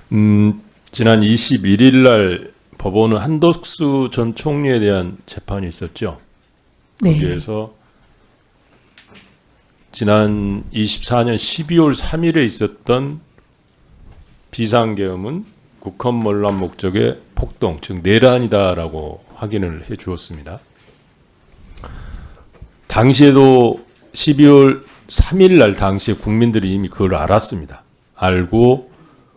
지난 21일 날 법원은 한덕수 전 총리에 대한 재판이 있었죠. 네. 거기에서 지난 24년 12월 3일에 있었던 비상계엄은 국헌몰람 목적의 폭동, 즉 내란이다라고 확인을 해 주었습니다. 당시에도 12월 3일 날 당시에 국민들이 이미 그걸 알았습니다. 알고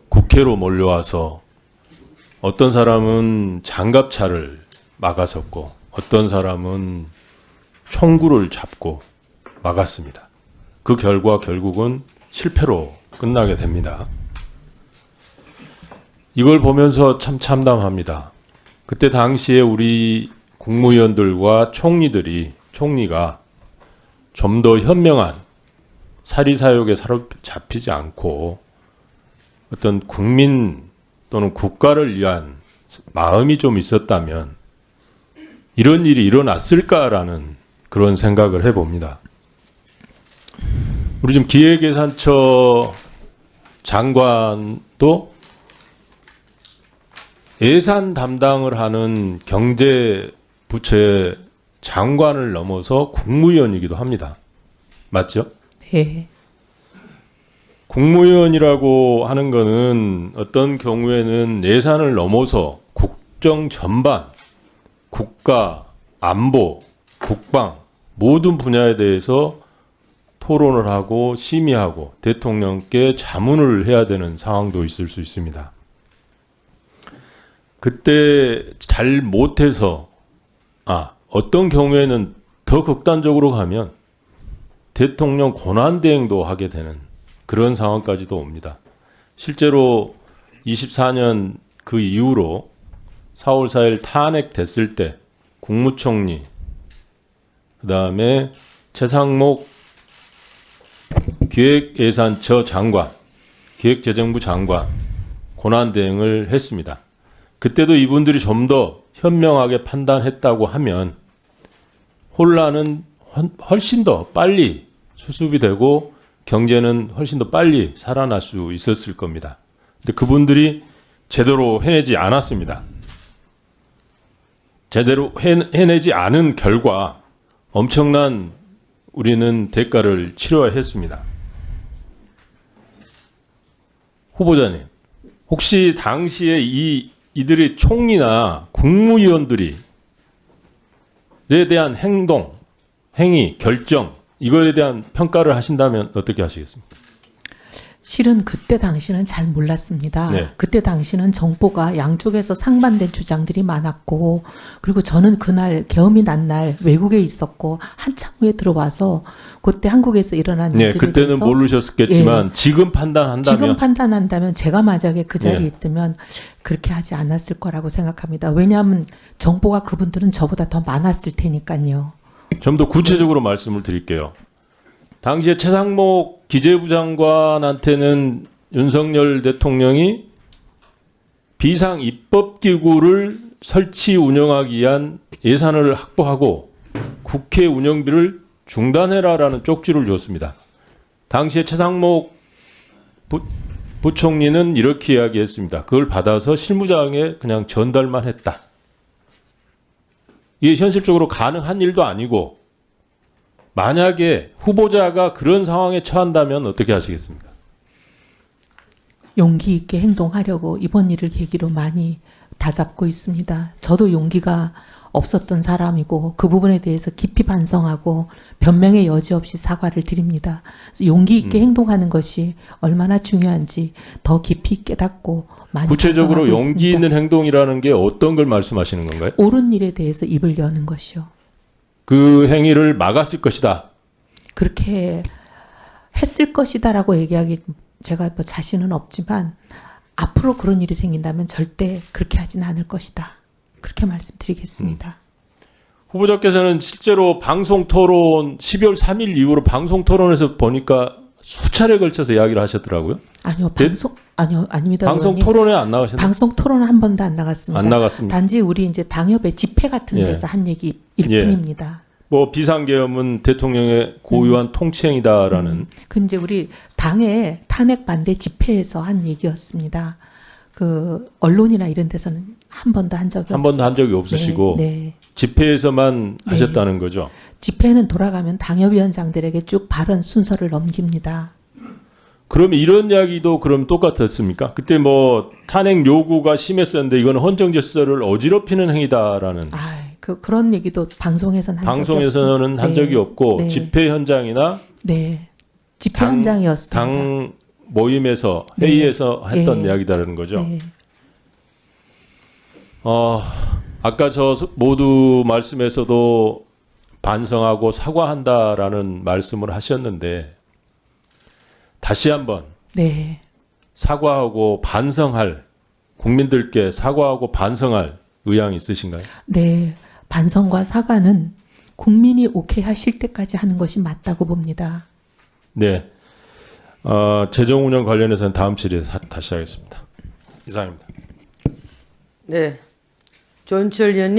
국회로 몰려와서 어떤 사람은 장갑차를 막아섰고 어떤 사람은 총구를 잡고 막았습니다. 그 결과 결국은 실패로 끝나게 됩니다. 이걸 보면서 참 참담합니다. 그때 당시에 우리 국무위원들과 총리가 좀 더 현명한 사리사욕에 사로잡히지 않고 어떤 국민 또는 국가를 위한 마음이 좀 있었다면 이런 일이 일어났을까라는 그런 생각을 해봅니다. 우리 지금 기획예산처 장관도 예산 담당을 하는 경제부처의 장관을 넘어서 국무위원이기도 합니다. 맞죠? 네. 국무위원이라고 하는 거는 어떤 경우에는 예산을 넘어서 국정 전반, 국가, 안보, 국방 모든 분야에 대해서 토론을 하고 심의하고 대통령께 자문을 해야 되는 상황도 있을 수 있습니다. 그때 잘 못해서 어떤 경우에는 더 극단적으로 가면 대통령 권한대행도 하게 되는 그런 상황까지도 옵니다. 실제로 24년 그 이후로 4월 4일 탄핵됐을 때 국무총리, 그 다음에 최상목 기획예산처 장관, 기획재정부 장관 권한대행을 했습니다. 그때도 이분들이 좀 더 현명하게 판단했다고 하면 혼란은 훨씬 더 빨리 수습이 되고 경제는 훨씬 더 빨리 살아날 수 있었을 겁니다. 근데 그분들이 제대로 해내지 않았습니다. 제대로 해내지 않은 결과 엄청난 우리는 대가를 치러야 했습니다. 후보자님, 혹시 당시에 이들의 총리나 국무위원들이 에 대한 행동, 행위, 결정 이거에 대한 평가를 하신다면 어떻게 하시겠습니까? 실은 그때 당시는 잘 몰랐습니다. 네. 그때 당시는 정보가 양쪽에서 상반된 주장들이 많았고, 그리고 저는 그날 계엄이 난 날 외국에 있었고 한참 후에 들어와서 그때 한국에서 일어난 네, 일들에 그때는 대해서 모르셨겠지만 지금 판단한다면 제가 만약에 그 자리에 있다면 그렇게 하지 않았을 거라고 생각합니다. 왜냐하면 정보가 그분들은 저보다 더 많았을 테니까요. 좀 더 구체적으로 말씀을 드릴게요. 당시에 최상목 기재부 장관한테는 윤석열 대통령이 비상 입법기구를 설치 운영하기 위한 예산을 확보하고 국회 운영비를 중단해라라는 쪽지를 줬습니다. 당시에 최상목 부총리는 이렇게 이야기했습니다. 그걸 받아서 실무장에 그냥 전달만 했다. 이게 현실적으로 가능한 일도 아니고 만약에 후보자가 그런 상황에 처한다면 어떻게 하시겠습니까? 용기 있게 행동하려고 이번 일을 계기로 많이 다잡고 있습니다. 저도 용기가 없었던 사람이고 그 부분에 대해서 깊이 반성하고 변명의 여지 없이 사과를 드립니다. 그래서 용기 있게 행동하는 것이 얼마나 중요한지 더 깊이 깨닫고 많이 구체적으로 반성하고 용기 있습니다. 있는 행동이라는 게 어떤 걸 말씀하시는 건가요? 옳은 일에 대해서 입을 여는 것이요. 그 행위를 막았을 것이다. 그렇게 했을 것이다라고 얘기하기 제가 뭐 자신은 없지만 앞으로 그런 일이 생긴다면 절대 그렇게 하진 않을 것이다. 그렇게 말씀드리겠습니다. 후보자께서는 실제로 방송 토론 12월 3일 이후로 방송 토론에서 보니까 수차례 걸쳐서 이야기를 하셨더라고요. 아닙니다. 방송 의원님. 토론에 안 나가셨나요? 방송 토론 한 번도 안 나갔습니다. 안 나갔습니다. 단지 우리 이제 당협의 집회 같은 예. 데서 한 얘기일 예. 뿐입니다. 뭐 비상계엄은 대통령의 고유한 통치행위다라는 그 이제 우리 당의 탄핵 반대 집회에서 한 얘기였습니다. 그 언론이나 이런 데서는 한 번도 한 적이 한 번도 한 적이 없으시고 네, 네. 집회에서만 네. 하셨다는 거죠. 집회는 돌아가면 당협위원장들에게 쭉 발언 순서를 넘깁니다. 그럼 이런 이야기도 그럼 똑같았습니까? 그때 뭐 탄핵 요구가 심했었는데 이건 헌정 질서를 어지럽히는 행위다라는 그런 얘기도 방송에서는 한 적이 방송에서는 없습니다. 한 적이 없고 네. 집회 현장이나 네. 집회 당- 현장이었습니다. 당 모임에서 네. 회의에서 했던 네. 이야기다라는 거죠. 네. 아까 저 모두 말씀에서도 반성하고 사과한다라는 말씀을 하셨는데 다시 한번 네. 사과하고 반성할 국민들께 사과하고 반성할 의향이 있으신가요? 네. 반성과 사과는 국민이 오케이 하실 때까지 하는 것이 맞다고 봅니다. 네. 재정 운영 관련해서는 다음 질의에 다시 하겠습니다. 이상입니다. 네. 조은철 의원님.